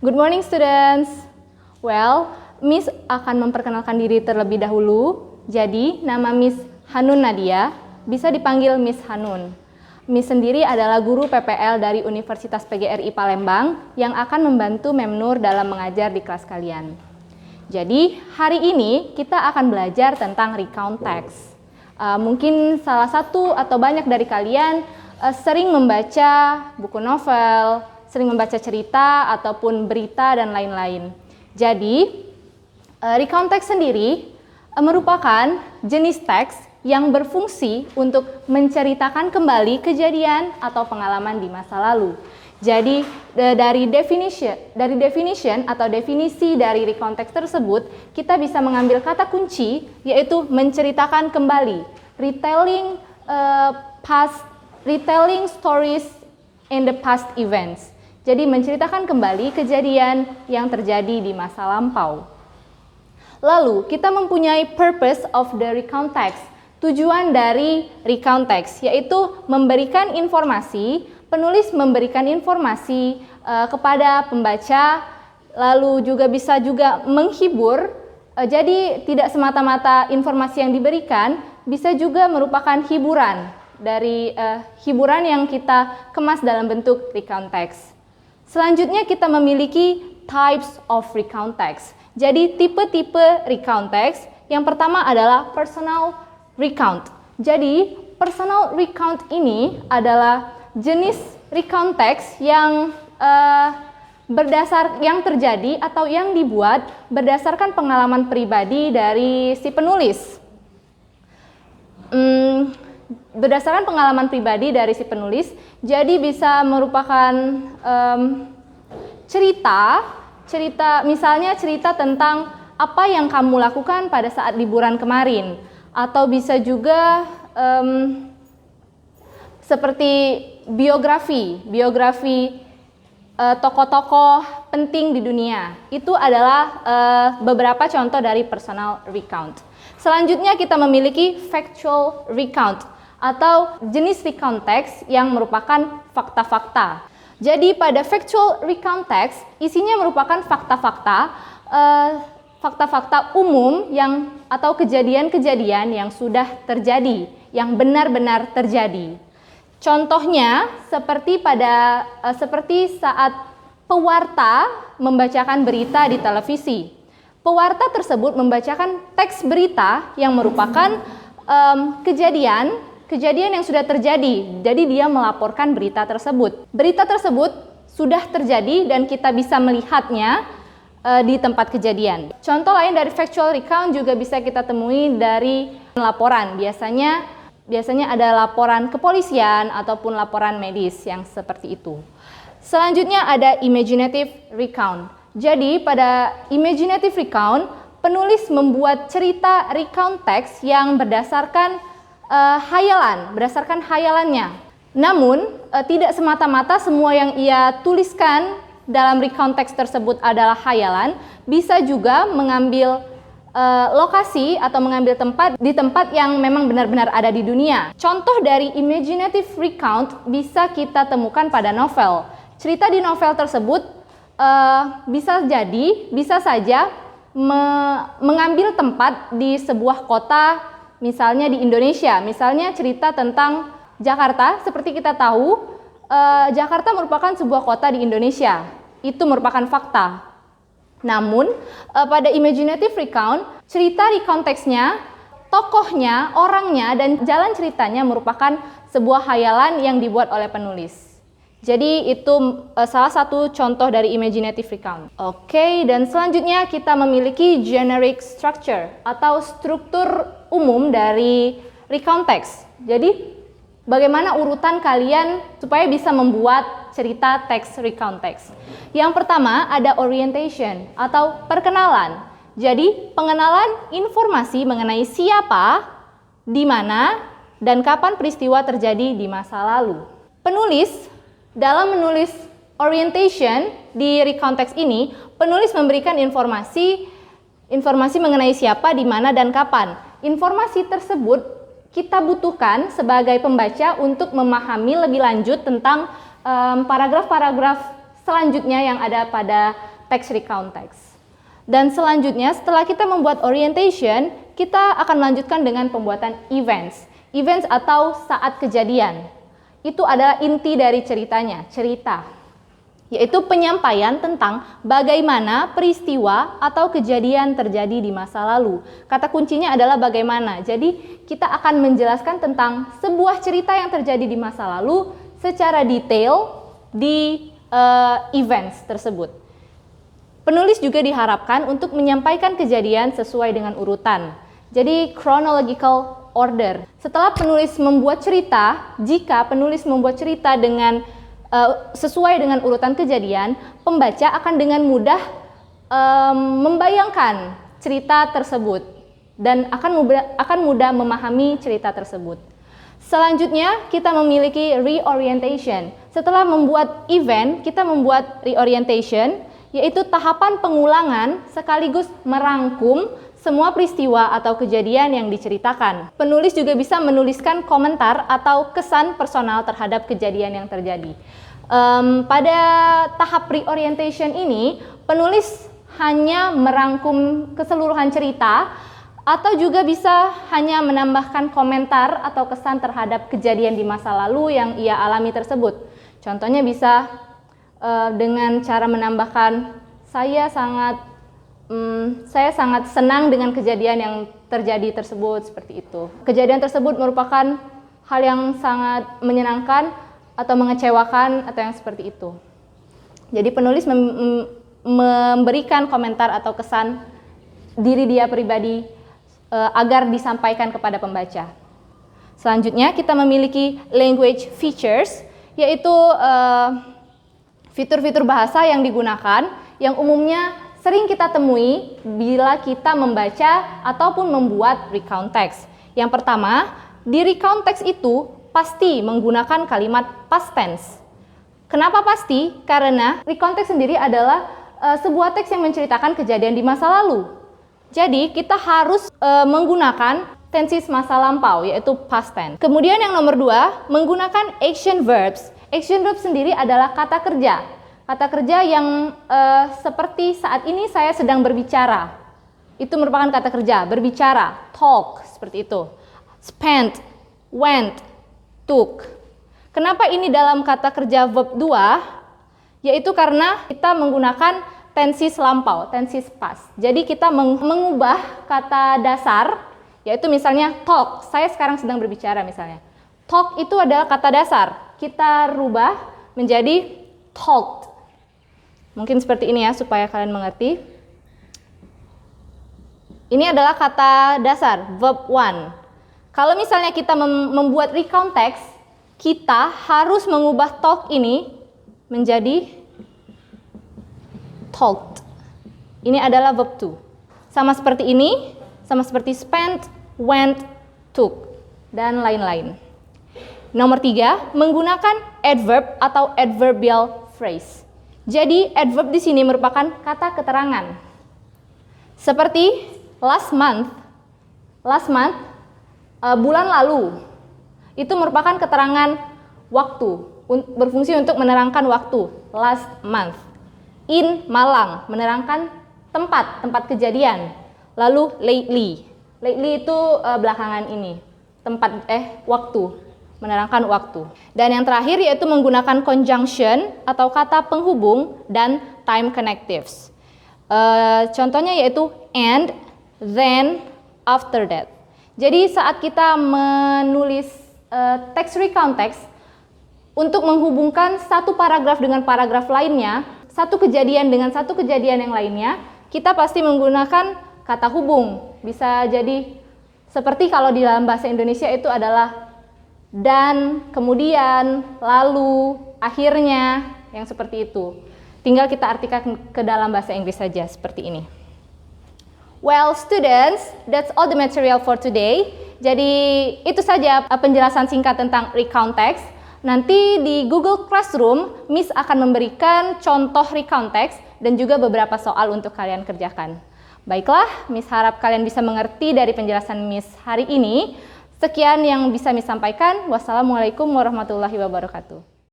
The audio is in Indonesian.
Good morning students. Well, Miss akan memperkenalkan diri terlebih dahulu. Jadi, nama Miss Hanun Nadia, bisa dipanggil Miss Hanun. Miss sendiri adalah guru PPL dari Universitas PGRI Palembang yang akan membantu Memnur dalam mengajar di kelas kalian. Jadi, hari ini kita akan belajar tentang recount text. Mungkin salah satu atau banyak dari kalian sering membaca buku novel, sering membaca cerita ataupun berita dan lain-lain. Jadi, recount text sendiri merupakan jenis teks yang berfungsi untuk menceritakan kembali kejadian atau pengalaman di masa lalu. Jadi, dari definition atau definisi dari recount text tersebut, kita bisa mengambil kata kunci yaitu menceritakan kembali, retelling stories in the past events. Jadi menceritakan kembali kejadian yang terjadi di masa lampau. Lalu kita mempunyai purpose of the recount text. Tujuan dari recount text yaitu memberikan informasi, penulis memberikan informasi kepada pembaca, lalu juga bisa juga menghibur. Jadi tidak semata-mata informasi yang diberikan, bisa juga merupakan hiburan dari hiburan yang kita kemas dalam bentuk recount text. Selanjutnya kita memiliki types of recount text. Jadi tipe-tipe recount text. Yang pertama adalah personal recount. Jadi personal recount ini adalah jenis recount text yang yang terjadi atau yang dibuat berdasarkan pengalaman pribadi dari si penulis. Berdasarkan pengalaman pribadi dari si penulis, jadi bisa merupakan cerita, misalnya cerita tentang apa yang kamu lakukan pada saat liburan kemarin, atau bisa juga seperti biografi tokoh-tokoh penting di dunia. Itu adalah beberapa contoh dari personal recount. Selanjutnya kita memiliki factual recount atau jenis recount text yang merupakan fakta-fakta. Jadi pada factual recount text isinya merupakan fakta-fakta umum atau kejadian-kejadian yang sudah terjadi, yang benar-benar terjadi. Contohnya seperti saat pewarta membacakan berita di televisi. Pewarta tersebut membacakan teks berita yang merupakan kejadian yang sudah terjadi. Jadi dia melaporkan berita tersebut. Berita tersebut sudah terjadi dan kita bisa melihatnya di tempat kejadian. Contoh lain dari factual recount juga bisa kita temui dari laporan. Biasanya ada laporan kepolisian ataupun laporan medis yang seperti itu. Selanjutnya ada imaginative recount. Jadi pada imaginative recount, penulis membuat cerita recount text yang berdasarkan hayalannya. Namun, tidak semata-mata semua yang ia tuliskan dalam recount text tersebut adalah hayalan, bisa juga mengambil lokasi atau mengambil tempat yang memang benar-benar ada di dunia. Contoh dari imaginative recount bisa kita temukan pada novel. Cerita di novel tersebut bisa saja mengambil tempat di sebuah kota, misalnya di Indonesia. Misalnya cerita tentang Jakarta, seperti kita tahu, Jakarta merupakan sebuah kota di Indonesia. Itu merupakan fakta. Namun, pada imaginative recount, cerita recount text-nya, tokohnya, orangnya, dan jalan ceritanya merupakan sebuah hayalan yang dibuat oleh penulis. Jadi itu salah satu contoh dari imaginative recount. Oke, dan selanjutnya kita memiliki generic structure atau struktur umum dari recount text. Jadi bagaimana urutan kalian supaya bisa membuat cerita teks recount text. Yang pertama ada orientation atau perkenalan. Jadi pengenalan informasi mengenai siapa, di mana, dan kapan peristiwa terjadi di masa lalu. Penulis dalam menulis orientation di recount text ini, penulis memberikan informasi mengenai siapa, di mana, dan kapan. Informasi tersebut kita butuhkan sebagai pembaca untuk memahami lebih lanjut tentang paragraf-paragraf selanjutnya yang ada pada text recount text. Dan selanjutnya setelah kita membuat orientation, kita akan melanjutkan dengan pembuatan events. Events atau saat kejadian. Itu adalah inti dari ceritanya, cerita. Yaitu penyampaian tentang bagaimana peristiwa atau kejadian terjadi di masa lalu. Kata kuncinya adalah bagaimana. Jadi kita akan menjelaskan tentang sebuah cerita yang terjadi di masa lalu secara detail di events tersebut. Penulis juga diharapkan untuk menyampaikan kejadian sesuai dengan urutan. Jadi chronological order. Setelah penulis membuat cerita, jika penulis membuat cerita dengan sesuai dengan urutan kejadian, pembaca akan dengan mudah membayangkan cerita tersebut dan akan mudah memahami cerita tersebut. Selanjutnya kita memiliki reorientation. Setelah membuat event, kita membuat reorientation, yaitu tahapan pengulangan sekaligus merangkum semua peristiwa atau kejadian yang diceritakan. Penulis juga bisa menuliskan komentar atau kesan personal terhadap kejadian yang terjadi. Pada tahap reorientation ini, penulis hanya merangkum keseluruhan cerita atau juga bisa hanya menambahkan komentar atau kesan terhadap kejadian di masa lalu yang ia alami tersebut. Contohnya bisa dengan cara menambahkan, saya sangat senang dengan kejadian yang terjadi tersebut, seperti itu. Kejadian tersebut merupakan hal yang sangat menyenangkan atau mengecewakan atau yang seperti itu. Jadi penulis memberikan komentar atau kesan diri dia pribadi agar disampaikan kepada pembaca. Selanjutnya kita memiliki language features, yaitu fitur-fitur bahasa yang digunakan yang umumnya sering kita temui bila kita membaca ataupun membuat recount text. Yang pertama, di recount text itu pasti menggunakan kalimat past tense. Kenapa pasti? Karena recount text sendiri adalah sebuah teks yang menceritakan kejadian di masa lalu. Jadi kita harus menggunakan tenses masa lampau, yaitu past tense. Kemudian yang nomor 2, menggunakan action verbs. Action verbs sendiri adalah kata kerja. Kata kerja yang seperti saat ini saya sedang berbicara. Itu merupakan kata kerja, berbicara, talk, seperti itu. Spent, went, took. Kenapa ini dalam kata kerja verb 2? Yaitu karena kita menggunakan tenses lampau, tenses past. Jadi kita mengubah kata dasar, yaitu misalnya talk, saya sekarang sedang berbicara misalnya. Talk itu adalah kata dasar, kita rubah menjadi talked. Mungkin seperti ini ya, supaya kalian mengerti. Ini adalah kata dasar, verb 1. Kalau misalnya kita membuat recount text, kita harus mengubah talk ini menjadi talked. Ini adalah verb 2. Sama seperti ini, sama seperti spent, went, took, dan lain-lain. Nomor 3, menggunakan adverb atau adverbial phrase. Jadi adverb di sini merupakan kata keterangan. Seperti last month, bulan lalu. Itu merupakan keterangan waktu, berfungsi untuk menerangkan waktu, last month. In Malang, menerangkan tempat kejadian. Lalu lately itu belakangan ini, waktu, menerangkan waktu. Dan yang terakhir yaitu menggunakan conjunction atau kata penghubung dan time connectives. Contohnya yaitu and, then, after that. Jadi saat kita menulis text recount text, untuk menghubungkan satu paragraf dengan paragraf lainnya, satu kejadian dengan satu kejadian yang lainnya, kita pasti menggunakan kata hubung. Bisa jadi seperti kalau di dalam bahasa Indonesia itu adalah dan, kemudian, lalu, akhirnya, yang seperti itu. Tinggal kita artikan ke dalam bahasa Inggris saja, seperti ini. Well, students, that's all the material for today. Jadi, itu saja penjelasan singkat tentang recount text. Nanti di Google Classroom, Miss akan memberikan contoh recount text dan juga beberapa soal untuk kalian kerjakan. Baiklah, Miss harap kalian bisa mengerti dari penjelasan Miss hari ini. Sekian yang bisa Miss sampaikan. Wassalamualaikum warahmatullahi wabarakatuh.